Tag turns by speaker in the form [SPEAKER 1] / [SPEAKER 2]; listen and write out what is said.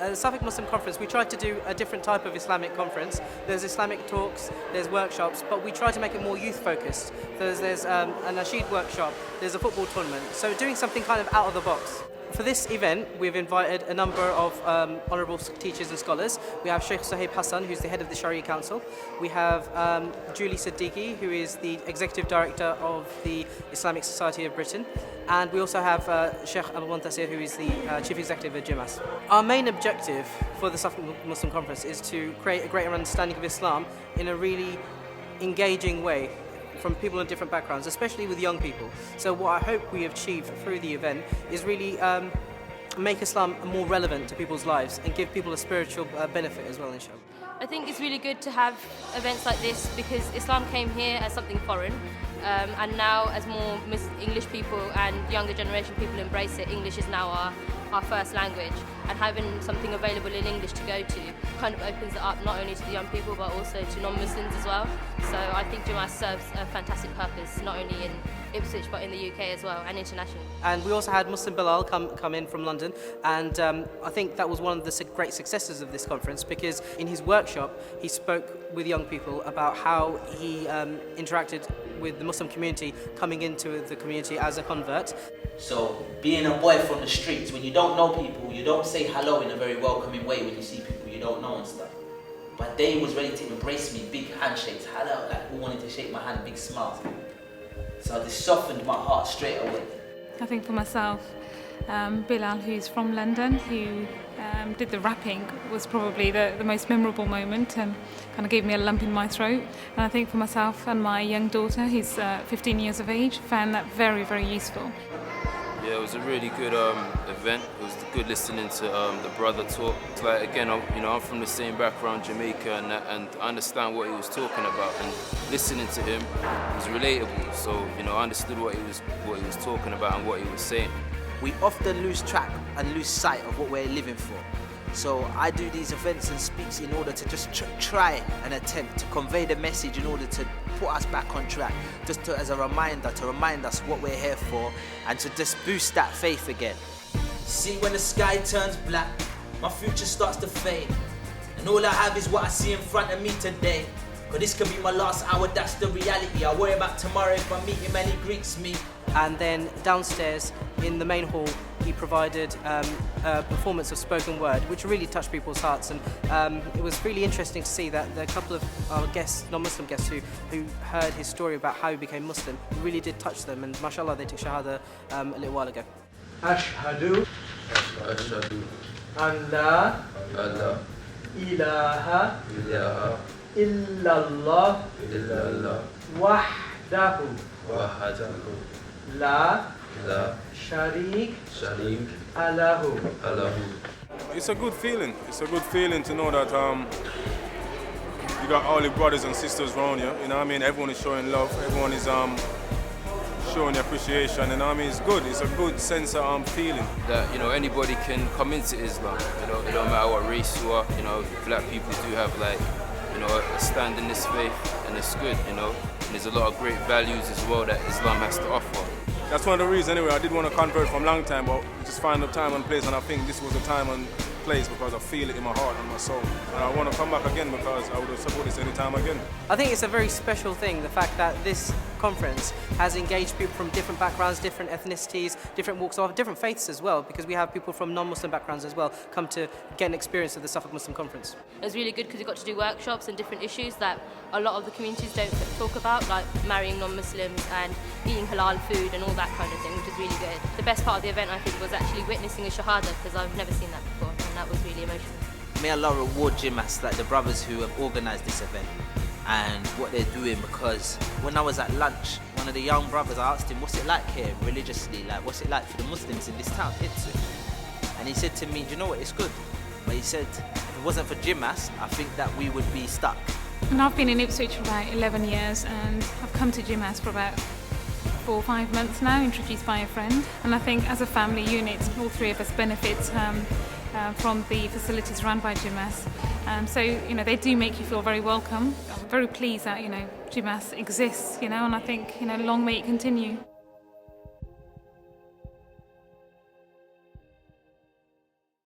[SPEAKER 1] the Suffolk Muslim Conference, we tried to do a different type of Islamic conference. There's Islamic talks, there's workshops, but we try to make it more youth-focused. There's a nasheed workshop, there's a football tournament, so doing something kind of out of the box. For this event, we've invited a number of honourable teachers and scholars. We have Sheikh Suhaib Hassan, who's the head of the Sharia Council. We have Julie Siddiqui, who is the Executive Director of the Islamic Society of Britain. And we also have Sheikh Abu Muntasir, who is the Chief Executive of JIMAS. Our main objective for the Suffolk Muslim Conference is to create a greater understanding of Islam in a really engaging way, from people in different backgrounds, especially with young people. So what I hope we achieve through the event is really make Islam more relevant to people's lives and give people a spiritual benefit as well, inshallah.
[SPEAKER 2] I think it's really good to have events like this because Islam came here as something foreign, and now as more English people and younger generation people embrace it, English is now our first language, and having something available in English to go to kind of opens it up not only to the young people but also to non-Muslims as well. So I think JIMAS serves a fantastic purpose not only in Ipswich but in the UK as well and internationally.
[SPEAKER 1] And we also had Muslim Bilal come in from London, and I think that was one of the great successes of this conference because in his workshop he spoke with young people about how he interacted with the Muslim community coming into the community as a convert.
[SPEAKER 3] So being a boy from the streets, when you don't know people, you don't say hello in a very welcoming way when you see people you don't know and stuff. But they was ready to embrace me, big handshakes, hello, like who wanted to shake my hand, big smiles. So this softened my heart straight away.
[SPEAKER 4] I think for myself, Bilal, who's from London, who did the rapping, was probably the most memorable moment and kind of gave me a lump in my throat. And I think for myself and my young daughter, who's 15 years of age, found that very, very useful.
[SPEAKER 5] Yeah, it was a really good event. It was good listening to the brother talk. It's like, again, I'm from the same background, Jamaica, and I understand what he was talking about. And listening to him was relatable. So, I understood what he was talking about and what he was saying.
[SPEAKER 6] We often lose track and lose sight of what we're living for. So I do these events and speaks in order to just try and attempt to convey the message in order to put us back on track, just as a reminder, to remind us what we're here for and to just boost that faith again.
[SPEAKER 3] See, when the sky turns black, my future starts to fade, and all I have is what I see in front of me today. Cause this could be my last hour, that's the reality. I worry about tomorrow if I meet him and he greets me.
[SPEAKER 1] And then downstairs in the main hall he provided a performance of spoken word which really touched people's hearts, and it was really interesting to see that the couple of our guests, non-Muslim guests who heard his story about how he became Muslim, really did touch them, and mashallah they took shahada a little while ago.
[SPEAKER 7] Ashhadu an la ilaha illallah wahdahu la sharik alahu.
[SPEAKER 8] It's a good feeling. It's a good feeling to know that you got all your brothers and sisters around you. You know what I mean? Everyone is showing love. Everyone is showing appreciation. You know what I mean? It's good. It's a good sense of feeling.
[SPEAKER 5] That anybody can come into Islam. It don't matter what race you are. Black people do have a stand in this faith, and it's good. And there's a lot of great values as well that Islam has to offer.
[SPEAKER 8] That's one of the reasons, anyway, I did want to convert from a long time, but just find the time and place, and I think this was the time and place because I feel it in my heart and my soul. And I want to come back again because I would support this any time again.
[SPEAKER 1] I think it's a very special thing, the fact that this conference has engaged people from different backgrounds, different ethnicities, different walks of life, different faiths as well, because we have people from non-Muslim backgrounds as well come to get an experience of the Suffolk Muslim Conference.
[SPEAKER 2] It was really good because we got to do workshops and different issues that a lot of the communities don't talk about, like marrying non-Muslims and eating halal food and all that kind of thing, which is really good. The best part of the event, I think, was actually witnessing a shahada because I've never seen that before, and that was really emotional.
[SPEAKER 6] May Allah reward JIMAS, like the brothers who have organised this event and what they're doing, because when I was at lunch, one of the young brothers, I asked him, what's it like here religiously, like what's it like for the Muslims in this town, Ipswich? And he said to me, do you know what, it's good. But he said, if it wasn't for JIMAS, I think that we would be stuck.
[SPEAKER 4] And I've been in Ipswich for about 11 years and I've come to JIMAS for about 4 or 5 months now, introduced by a friend. And I think as a family unit, all three of us benefit from the facilities run by JIMAS. So, they do make you feel very welcome. I'm very pleased that, JIMAS exists, and I think, long may it continue.